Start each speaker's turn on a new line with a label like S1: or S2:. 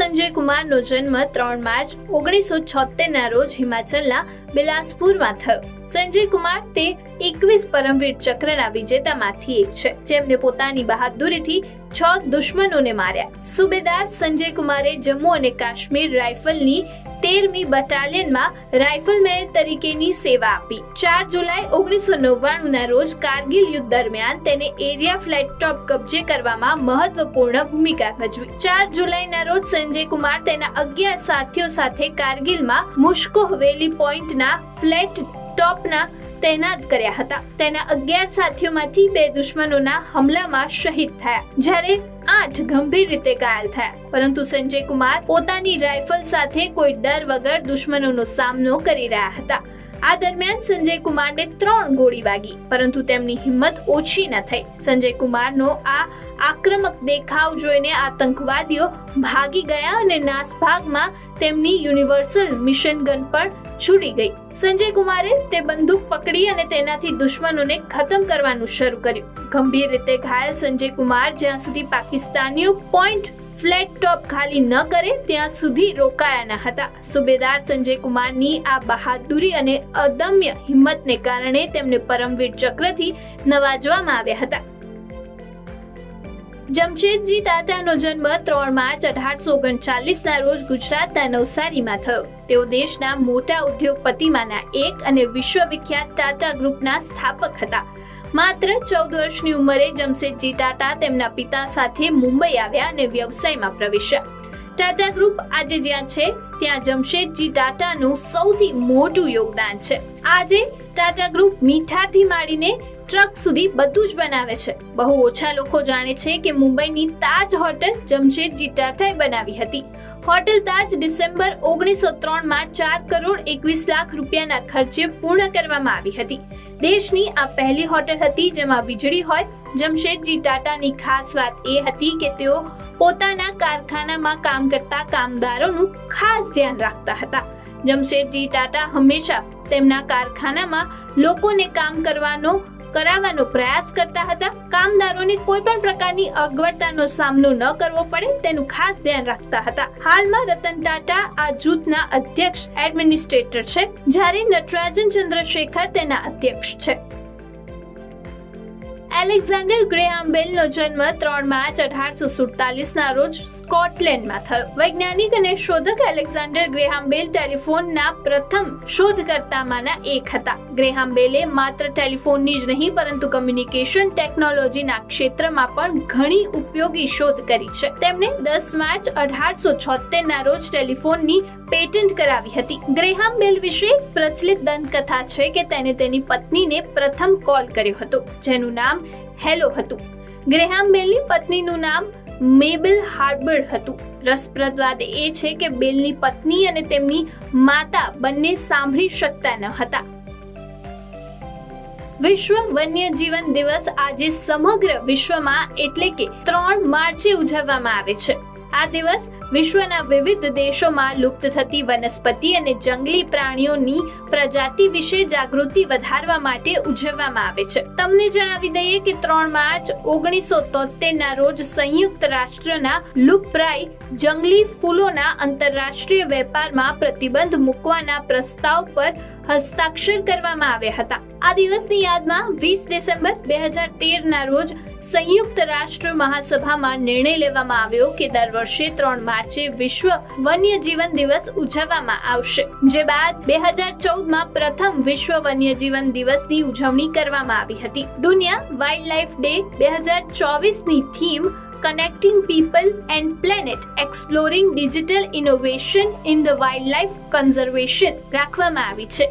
S1: સંજય કુમારનો જન્મ 3 માર્ચ 1976 રોજ હિમાચલના બિલાસપુરમાં થયો. સંજય કુમાર તે 21 પરમવીર ચક્રના વિજેતામાંથી એક છે, જેમને પોતાની બહાદુરીથી 6 દુશ્મનોને માર્યા. સુબેદાર સંજય કુમારે જમ્મુ અને કાશ્મીર રાઇફલની 13મી બટાલિયનમાં રાઇફલમેન તરીકેની સેવા આપી. 4 જુલાઈ 1999ના રોજ કારગિલ યુદ્ધ દરમિયાન તેને એરિયા ફ્લેટ ટોપ કબજે કરવામાં મહત્વપૂર્ણ ભૂમિકા ભજવી. 4 જુલાઈના રોજ સંજય કુમાર તેના 11 સાથીઓ સાથે કારગિલમાં મુશ્કો હવેલી પોઈન્ટના ફ્લેટ ટોપના તૈનાત કર્યા હતા. તેના 11 સાથીઓમાંથી 2 દુશ્મનોના હમલામાં શહીદ થયા, જ્યારે 8 ગંભીર રીતે ઘાયલ થયા. પરંતુ સંજય કુમાર પોતાની રાઇફલ સાથે કોઈ ડર વગર દુશ્મનોનો સામનો કરી રહ્યા હતા. આ દરમિયાન સંજય કુમારને 3 ગોળી વાગી, પરંતુ તેમની હિંમત ઓછી ન થઈ. સંજય કુમારનો આ આક્રમક દેખાવ જોઈને આતંકવાદીઓ ભાગી ગયા અને નાસભાગમાં તેમની યુનિવર્સલ મિશન ગન પણ છૂટી ગઈ. સંજય કુમારે તે બંદૂક પકડી અને તેનાથી દુશ્મનોને ખતમ કરવાનું શરૂ કર્યું. ગંભીર રીતે ઘાયલ સંજય કુમાર જ્યાં સુધી પાકિસ્તાનીઓ પોઈન્ટ ફ્લેટ ટોપ ખાલી ન કરે ત્યાં સુધી રોકાયા ન હતા. સુબેદાર સંજય કુમારની આ બહાદુરી અને અદમ્ય હિંમતને કારણે તેમને પરમવીર ચક્રથી નવાજવામાં આવ્યા હતા. જમશેદજી ટાટાનો જન્મ 3 માર્ચ 1839ના રોજ ગુજરાતના નવસારીમાં થયો. તેઓ દેશના મોટા ઉદ્યોગપતિમાંના એક અને વિશ્વવિખ્યાત ટાટા ગ્રુપના સ્થાપક હતા. માત્ર 14 વર્ષની ઉંમરે જમશેદજી ટાટા તેમના પિતા સાથે મુંબઈ આવ્યા અને વ્યવસાયમાં પ્રવેશ્યા. ટાટા ગ્રુપ આજે જ્યાં છે ત્યાં જમશેદજી ટાટાનું સૌથી મોટું યોગદાન છે. આજે ટાટા ગ્રુપ મીઠાથી માંડીને ટ્રક સુધી બધું જ બનાવે છે. બહુ ઓછા લોકો જાણે છે કે મુંબઈની તાજ હોટેલ જમશેદજી ટાટાએ બનાવી હતી. હોટેલ તાજ ડિસેમ્બર 1903માં 4 કરોડ 21 લાખ રૂપિયાના ખર્ચે પૂર્ણ કરવામાં આવી હતી. દેશની આ પહેલી હોટેલ હતી જેમાં વીજળી હોય. જમશેદજી ટાટાની ખાસ વાત એ હતી કે તેઓ પોતાના કારખાનામાં કામ કરતા કામદારોનું ખાસ ધ્યાન રાખતા હતા. જમશેદજી ટાટા હંમેશા તેમના કારખાનામાં લોકોને કામ કરાવવાનો પ્રયાસ કરતા હતા. કામદારોને કોઈ પણ પ્રકારની અગવડતાનો સામનો ન કરવો પડે તેનું ખાસ ધ્યાન રાખતા હતા. હાલમાં રતન ટાટા આ જૂથના અધ્યક્ષ એડમિનિસ્ટ્રેટર છે, જ્યારે નટરાજન ચંદ્રશેખર તેના અધ્યક્ષ છે. એલેક્ઝાન્ડર ગ્રેહામ બેલનો જન્મ 3 માર્ચ 1847ના રોજ સ્કોટલેન્ડમાં થયો. વૈજ્ઞાનિક અને શોધક એલેક્ઝાન્ડર ગ્રેહામ બેલ ટેલિફોનના પ્રથમ શોધકર્તામાંના એક હતા. ગ્રેહામ બેલે માત્ર ટેલિફોનની જ નહીં પરંતુ કમ્યુનિકેશન ટેકનોલોજીના ક્ષેત્રમાં પણ ઘણી ઉપયોગી શોધ કરી છે. તેમણે 10 માર્ચ 1876ના રોજ ટેલિફોનની પેટન્ટ કરાવી હતી. ગ્રેહામ બેલ વિશે પ્રચલિત દંતકથા છે કે તેને તેની પત્નીને પ્રથમ કોલ કર્યો હતો, જેનું નામ હેલો હતું. ગ્રેહામ બેલની પત્નીનું નામ મેબલ હાર્બર્ડ હતું. રસપ્રદ વાત એ છે કે બેલની પત્ની અને તેમની માતા બંને સાંભળી શકતા ન હતા. વિશ્વ વન્યજીવન દિવસ આજે સમગ્ર વિશ્વમાં એટલે કે 3 માર્ચે ઉજવવામાં આવે છે. આ દિવસ વિશ્વના વિવિધ દેશોમાં લુપ્ત થતી વનસ્પતિ અને જંગલી પ્રાણીઓની પ્રજાતિ વિશે જાગૃતિ વધારવા માટે ઉજવવામાં આવે છે. તમને જણાવી દઈએ કે 3 માર્ચ 1973ના રોજ સંયુક્ત રાષ્ટ્રના લુપ્તપ્રાય જંગલી ફૂલોના આંતરરાષ્ટ્રીય વેપારમાં પ્રતિબંધ મૂકવાના પ્રસ્તાવ પર હસ્તાક્ષર કરવામાં આવ્યા હતા. આ દિવસની યાદમાં 20 ડિસેમ્બર 2013ના રોજ સંયુક્ત રાષ્ટ્ર મહાસભામાં નિર્ણય લેવામાં આવ્યો કે દર વર્ષે 3 માર્ચે વિશ્વ વન્યજીવન દિવસ ઉજવવામાં આવશે, જે બાદ 2014માં પ્રથમ વિશ્વ વન્યજીવન દિવસની ઉજવણી કરવામાં આવી હતી. દુનિયા વાઇલ્ડ લાઇફ ડે 2024ની થીમ Connecting People and Planet Exploring Digital Innovation in the Wildlife Conservation રાખવામાં આવી છે.